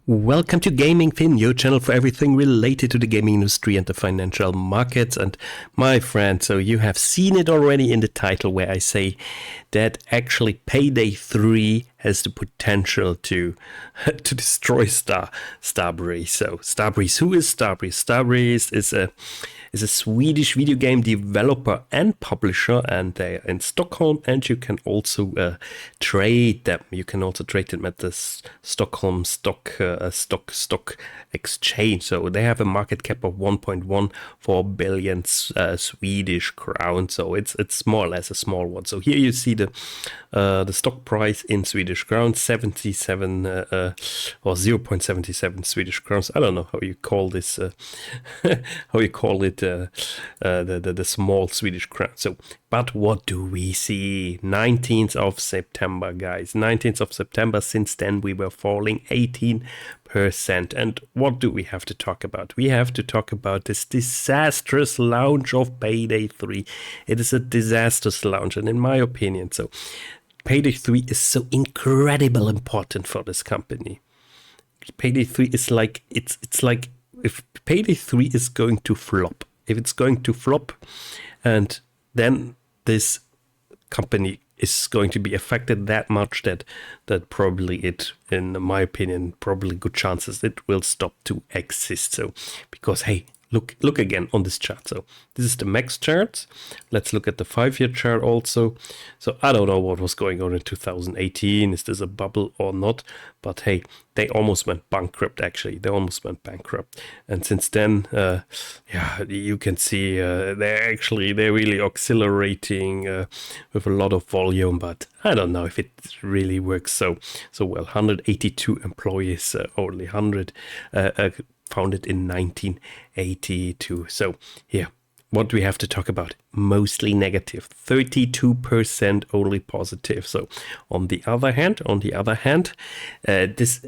Welcome to Gaming Fin, your channel for everything related to the gaming industry and the financial markets. And my friend, so you have seen it already in the title where I say that actually Payday 3 has the potential to destroy Starbreeze. So Starbreeze, who is Starbreeze? Starbreeze is a Swedish video game developer and publisher, and they're in Stockholm, and you can also trade them. You can also trade them at the Stockholm stock exchange. So they have a market cap of 1.14 billion Swedish crown. So it's more or less a small one. So here you see the stock price in Swedish crowns, 77 or 0.77 Swedish crowns. I don't know how you call this, how you call it, the small Swedish crown. So, but what do we see? 19th of September, guys. 19th of September. Since then, we were falling 18%. And what do we have to talk about? We have to talk about this disastrous launch of Payday 3. It is a disastrous launch, and in my opinion, so Payday 3 is so incredibly important for this company. Payday 3 is like, it's like if Payday 3 is going to flop, if it's going to flop, and then this company is going to be affected that much that probably it, in my opinion, probably good chances it will stop to exist. So, because hey, look again on this chart. So this is the max chart. Let's look at the 5-year chart also. So I don't know what was going on in 2018. Is this a bubble or not? But hey, they almost went bankrupt, actually. They almost went bankrupt. And since then, yeah, you can see they're really accelerating with a lot of volume. But I don't know if it really works so well. 182 employees, only 100 founded in 1982. So here, what do we have to talk about? Mostly negative, 32% only positive. So on the other hand, this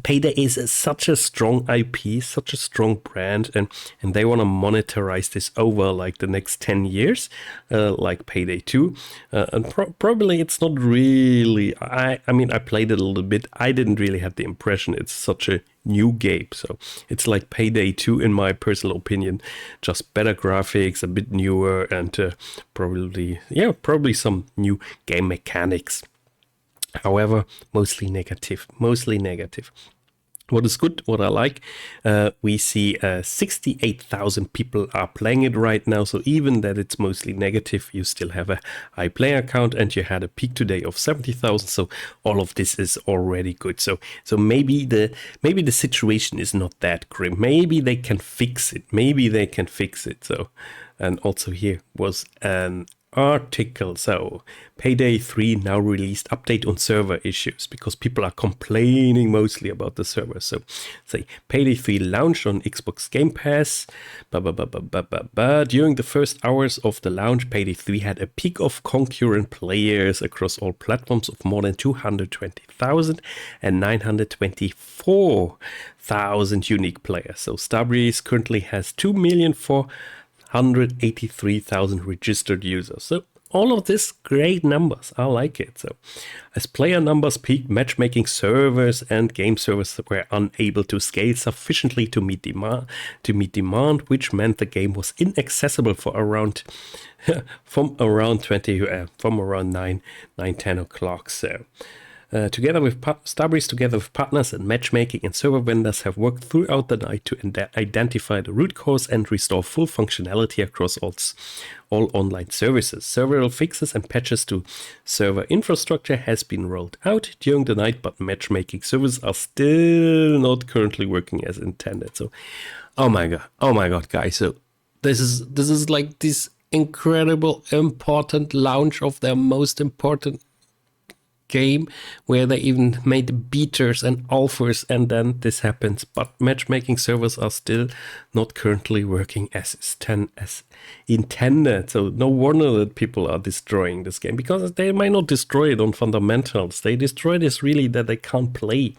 Payday is such a strong IP, such a strong brand, and they want to monetize this over like the next 10 years, like Payday 2. And probably it's not really, I mean, I played it a little bit. I didn't really have the impression it's such a new game. So it's like Payday 2 in my personal opinion, just better graphics, a bit newer, and probably some new game mechanics. However, mostly negative. What is good, what I like, we see 68,000 people are playing it right now. So even that it's mostly negative, you still have a high player count, and you had a peak today of 70,000. So all of this is already good. So maybe the situation is not that grim. Maybe they can fix it. So, and also here was an article. So Payday 3 now released update on server issues because people are complaining mostly about the server. So say Payday 3 launched on Xbox Game Pass. During the first hours of the launch, Payday 3 had a peak of concurrent players across all platforms of more than 220,000 and 924,000 unique players. So Starbreeze currently has 2,483,000 registered users. So all of this great numbers. I like it. So as player numbers peaked, matchmaking servers and game servers were unable to scale sufficiently to meet demand, which meant the game was inaccessible for around from around 9-10 o'clock. So together with Starbreeze, together with partners and matchmaking and server vendors, have worked throughout the night to identify the root cause and restore full functionality across all online services. Several fixes and patches to server infrastructure has been rolled out during the night, but matchmaking servers are still not currently working as intended. So, oh my god, guys! So this is like this incredible important launch of their most important game, where they even made beaters and offers, and then this happens. But matchmaking servers are still not currently working as intended. So no wonder that people are destroying this game, because they might not destroy it on fundamentals. They destroy this really that they can't play,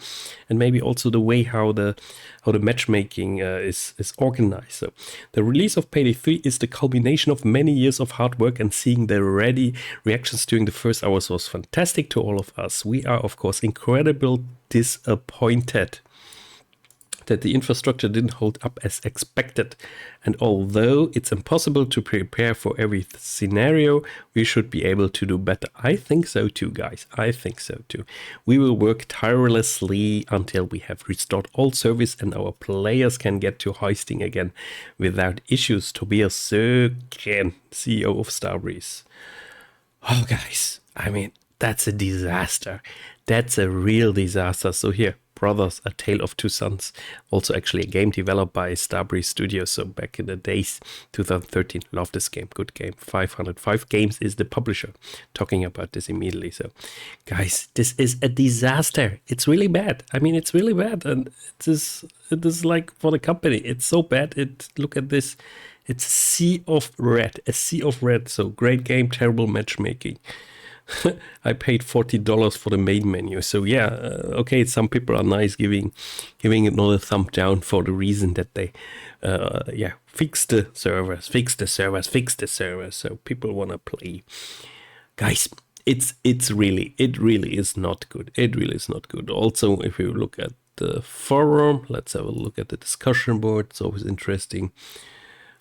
and maybe also the way how the matchmaking is organized. So the release of Payday 3 is the culmination of many years of hard work, and seeing the ready reactions during the first hours was fantastic to all of us. We are of course incredibly disappointed. that the infrastructure didn't hold up as expected. And although it's impossible to prepare for every scenario, we should be able to do better. I think so too, guys. I think so too. We will work tirelessly until we have restored all service and our players can get to hoisting again without issues. Tobias Söken, CEO of Starbreeze. Oh, guys, I mean, that's a disaster. That's a real disaster. So here, Brothers, A Tale of Two Sons, also actually a game developed by Starbreeze Studios. So back in the days, 2013, love this game, good game. 505 Games is the publisher. Talking about this immediately. So guys, this is a disaster. It's really bad. I mean, it's really bad. And it is like for the company, it's so bad. Look at this. It's a sea of red, So great game, terrible matchmaking. I paid $40 for the main menu. So yeah, okay, some people are nice giving it another thumb down for the reason that they fix the servers. So people want to play. Guys, it really is not good. It really is not good. Also, if you look at the forum, let's have a look at the discussion board. It's always interesting.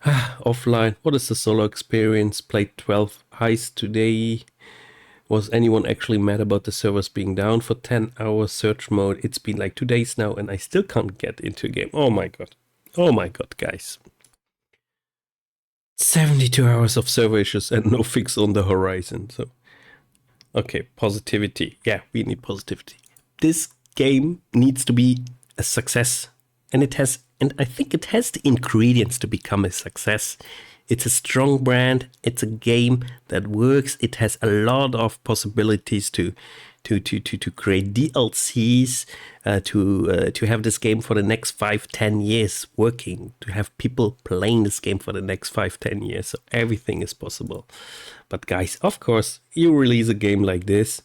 Offline, what is the solo experience? Played 12 heist today. Was anyone actually mad about the servers being down for 10 hours? Search mode. It's been like 2 days now and I still can't get into a game. Oh my god. Oh my god, guys. 72 hours of server issues and no fix on the horizon. So, okay, positivity. Yeah, we need positivity. This game needs to be a success. And I think it has the ingredients to become a success. It's a strong brand. It's a game that works. It has a lot of possibilities to create DLCs, to have this game for the next 5-10 years working, to have people playing this game for the next 5-10 years. So everything is possible. But guys, of course, you release a game like this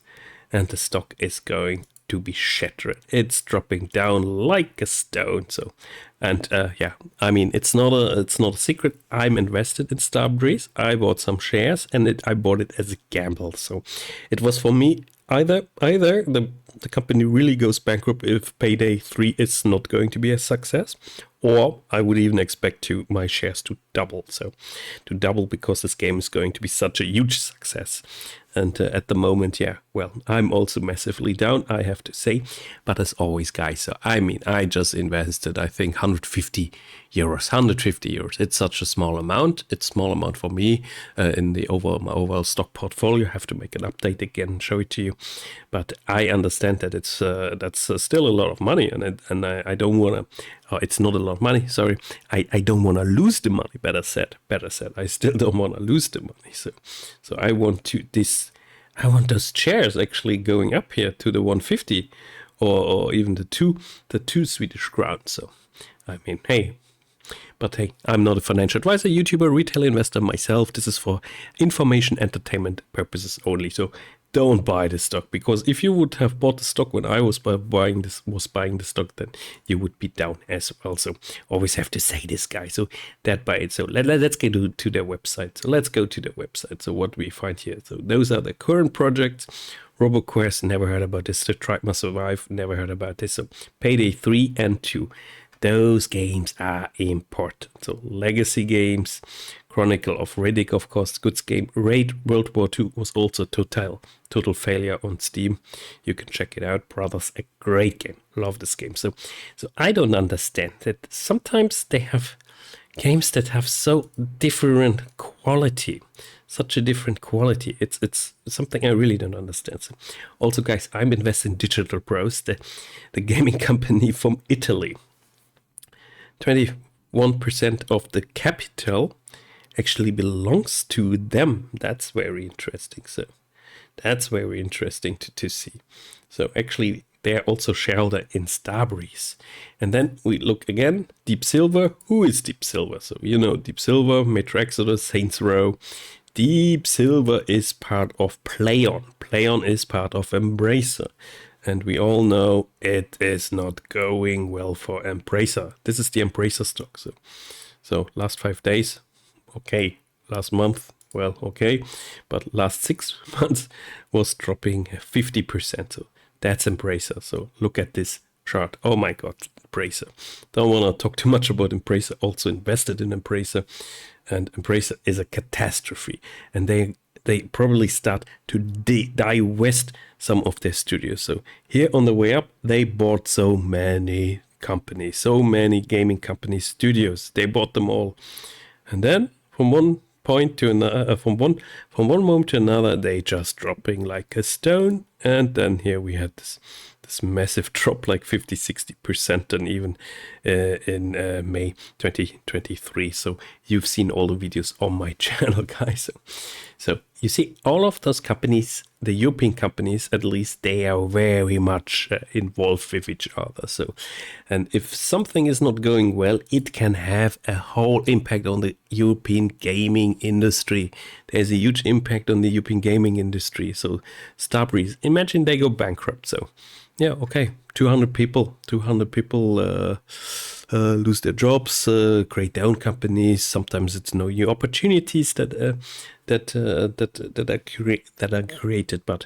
and the stock is going to be shattered. It's dropping down like a stone. So, and yeah, I mean, it's not a secret. I'm invested in Starbreeze. I bought some shares and I bought it as a gamble. So it was for me either the company really goes bankrupt if Payday 3 is not going to be a success, or I would even expect my shares to double. So to double because this game is going to be such a huge success. And at the moment, yeah, well, I'm also massively down, I have to say. But as always, guys, so I mean, I just invested, I think, 150 euros. It's such a small amount. It's a small amount for me in the my overall stock portfolio. I have to make an update again and show it to you. But I understand that that's still a lot of money, and I don't want to. It's not a lot of money. Sorry, I don't want to lose the money. Better said. I still don't want to lose the money. So I want those shares actually going up here to the 150 or even the two Swedish crowns. So I mean, hey. But hey, I'm not a financial advisor, YouTuber, retail investor myself. This is for information, entertainment purposes only. So don't buy the stock, because if you would have bought the stock when I was buying the stock, then you would be down as well. So always have to say this, guy. So that by it. So let's go to their website. So let's go to their website. So what we find here. So those are the current projects. RoboQuest, never heard about this. The Tribe Must Survive, never heard about this. So Payday 3 and 2. Those games are important. So legacy games, Chronicle of Riddick, of course, good game. Raid World War II was also total failure on Steam. You can check it out. Brothers, a great game. Love this game. So I don't understand that sometimes they have games that have so different quality. Such a different quality. It's something I really don't understand. So also, guys, I'm invested in Digital Bros, the gaming company from Italy. 21% of the capital actually belongs to them. That's very interesting. So that's very interesting to see. So actually, they're also shareholder in Starbreeze. And then we look again, Deep Silver. Who is Deep Silver? So you know Deep Silver, Metro Exodus, Saints Row. Deep Silver is part of PlayOn. PlayOn is part of Embracer. And we all know it is not going well for Embracer. This is the Embracer stock. So last 5 days, okay. Last month, well, okay. But last 6 months was dropping 50%. So that's Embracer. So look at this chart. Oh my God. Embracer. Don't want to talk too much about Embracer. Also invested in Embracer, and Embracer is a catastrophe. And they probably start to divest some of their studios. So here on the way up, they bought so many companies, so many gaming companies, studios. They bought them all, and then from one point to another, from one moment to another, they just dropping like a stone. And then here we had this massive drop, like 50-60%, and even in May 2023. So you've seen all the videos on my channel, guys. So you see, all of those companies, the European companies at least, they are very much involved with each other. So, and if something is not going well, it can have a whole impact on the European gaming industry. There's a huge impact on the European gaming industry. So Starbreeze, imagine they go bankrupt. So yeah, okay, 200 people lose their jobs, create their own companies. Sometimes it's no new opportunities that are created. But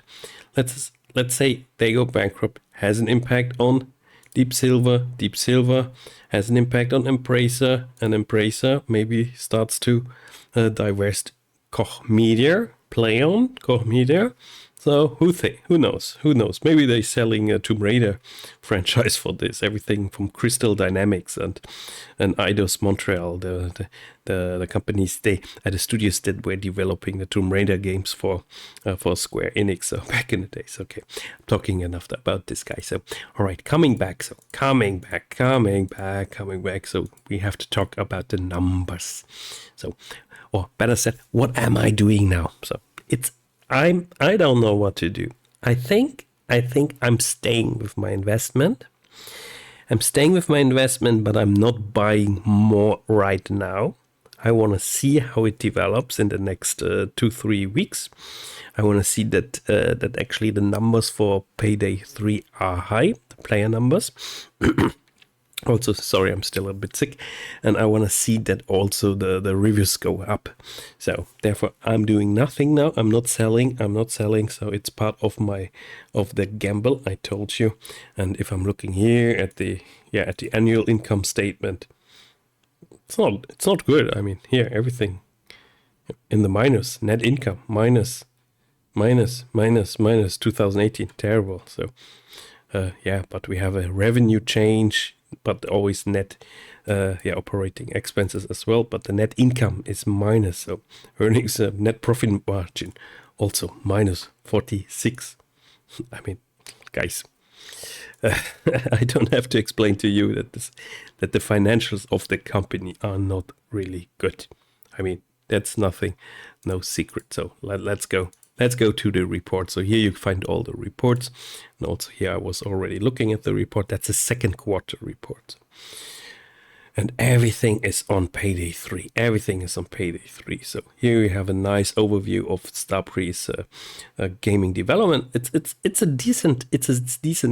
let's say they go bankrupt, has an impact on Deep Silver. Deep Silver has an impact on Embracer, and Embracer maybe starts to divest Koch Media, Koch Media. So who knows? Maybe they're selling a Tomb Raider franchise for this. Everything from Crystal Dynamics and Eidos Montreal, the companies the studios that were developing the Tomb Raider games for Square Enix. So back in the days. Okay, I'm talking enough about this guy. So all right, coming back. So coming back. So we have to talk about the numbers. So, or better said, what am I doing now? So I don't know what to do. I think I'm staying with my investment. But I'm not buying more right now. I want to see how it develops in the next 2-3 weeks. I want to see that actually the numbers for Payday 3 are high, the player numbers. Also, sorry, I'm still a bit sick, and I want to see that also the reviews go up. So therefore, I'm doing nothing now. I'm not selling. So it's part of the gamble I told you. And if I'm looking here at the annual income statement, it's not good. I mean, here everything in the minus. Net income minus 2018, terrible. So but we have a revenue change, but always net operating expenses as well. But the net income is minus, so earnings, net profit margin also minus 46. I mean, guys, I don't have to explain to you that the financials of the company are not really good. I mean, that's no secret. So let's go. Let's go to the report. So here you find all the reports. And also here I was already looking at the report. That's a second quarter report. And everything is on Payday 3. So here we have a nice overview of Starbreeze gaming development. It's a decent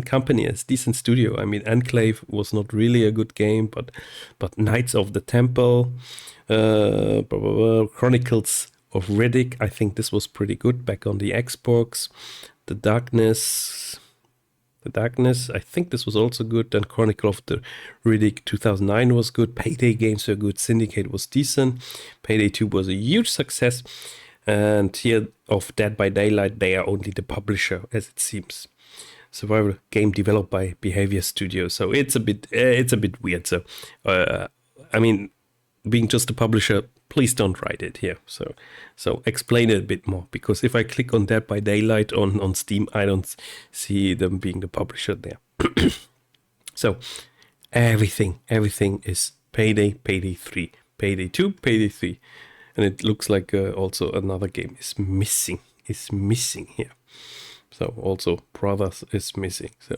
company, it's a decent studio. I mean, Enclave was not really a good game, but Knights of the Temple, Chronicles of Riddick, I think this was pretty good back on the Xbox. The Darkness, I think this was also good. Then Chronicle of the Riddick 2009 was good. Payday games were good. Syndicate was decent. Payday 2 was a huge success. And here of Dead by Daylight, they are only the publisher, as it seems. Survival game developed by Behavior Studios. So it's a bit weird. So I mean, being just a publisher, please don't write it here. So explain it a bit more, because if I click on Dead by Daylight on Steam, I don't see them being the publisher there. So everything is Payday, Payday 3, Payday 2, Payday 3. And it looks like also another game is missing here. So also Brothers is missing. So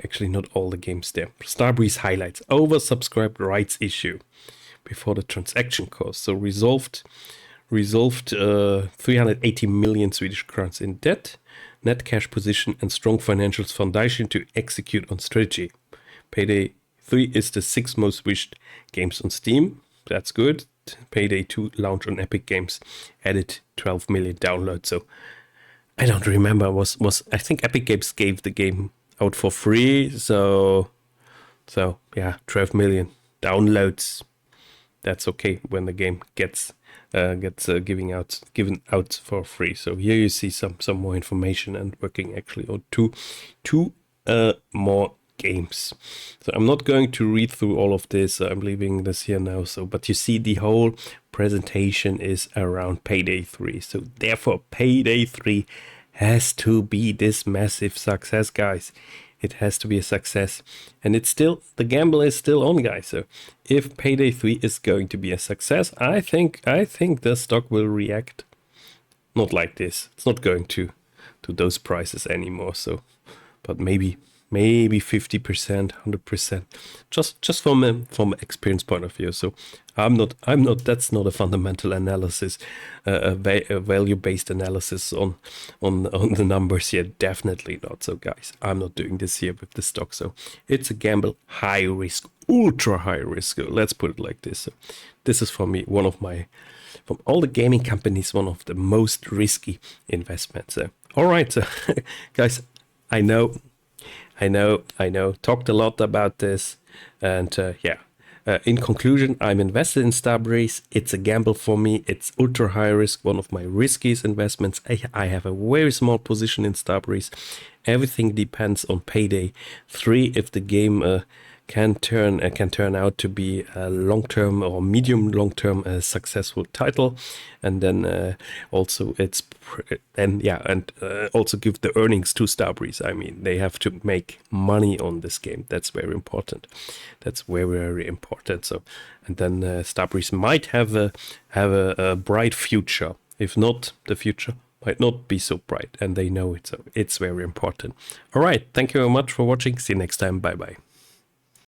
actually not all the games there. Starbreeze highlights, oversubscribed rights issue before the transaction cost. So resolved 380 million Swedish crowns in debt, net cash position, and strong financials foundation to execute on strategy. Payday 3 is the 6th most wished games on Steam. That's good. Payday 2 launch on Epic Games, added 12 million downloads. So I don't remember, I think Epic Games gave the game out for free. So So yeah, 12 million downloads. That's okay when the game gets given out for free. So here you see some more information and working actually on two more games. So I'm not going to read through all of this. I'm leaving this here now. So, but you see the whole presentation is around Payday 3. So therefore, Payday 3 has to be this massive success, guys. It has to be a success, and it's still, the gamble is still on, guys. So if Payday 3 is going to be a success, I think the stock will react not like this. It's not going to those prices anymore. So, but maybe 50%, 100%, just from an experience point of view. So I'm not. That's not a fundamental analysis, a value-based analysis on the numbers here. Definitely not. So guys, I'm not doing this here with the stock. So it's a gamble, high risk, ultra high risk. So let's put it like this. So this is for me from all the gaming companies, one of the most risky investments. So, all right, so guys, I know. Talked a lot about this, and in conclusion, I'm invested in Starbreeze. It's a gamble for me. It's ultra high risk, one of my riskiest investments. I have a very small position in Starbreeze. Everything depends on Payday 3. If the game can turn out to be a long-term or medium-long-term successful title, and then also also give the earnings to Starbreeze. I mean, they have to make money on this game. That's very important. That's very important. So, and then Starbreeze might have a bright future. If not, the future might not be so bright, and they know it. So it's very important. All right, thank you very much for watching. See you next time. Bye bye.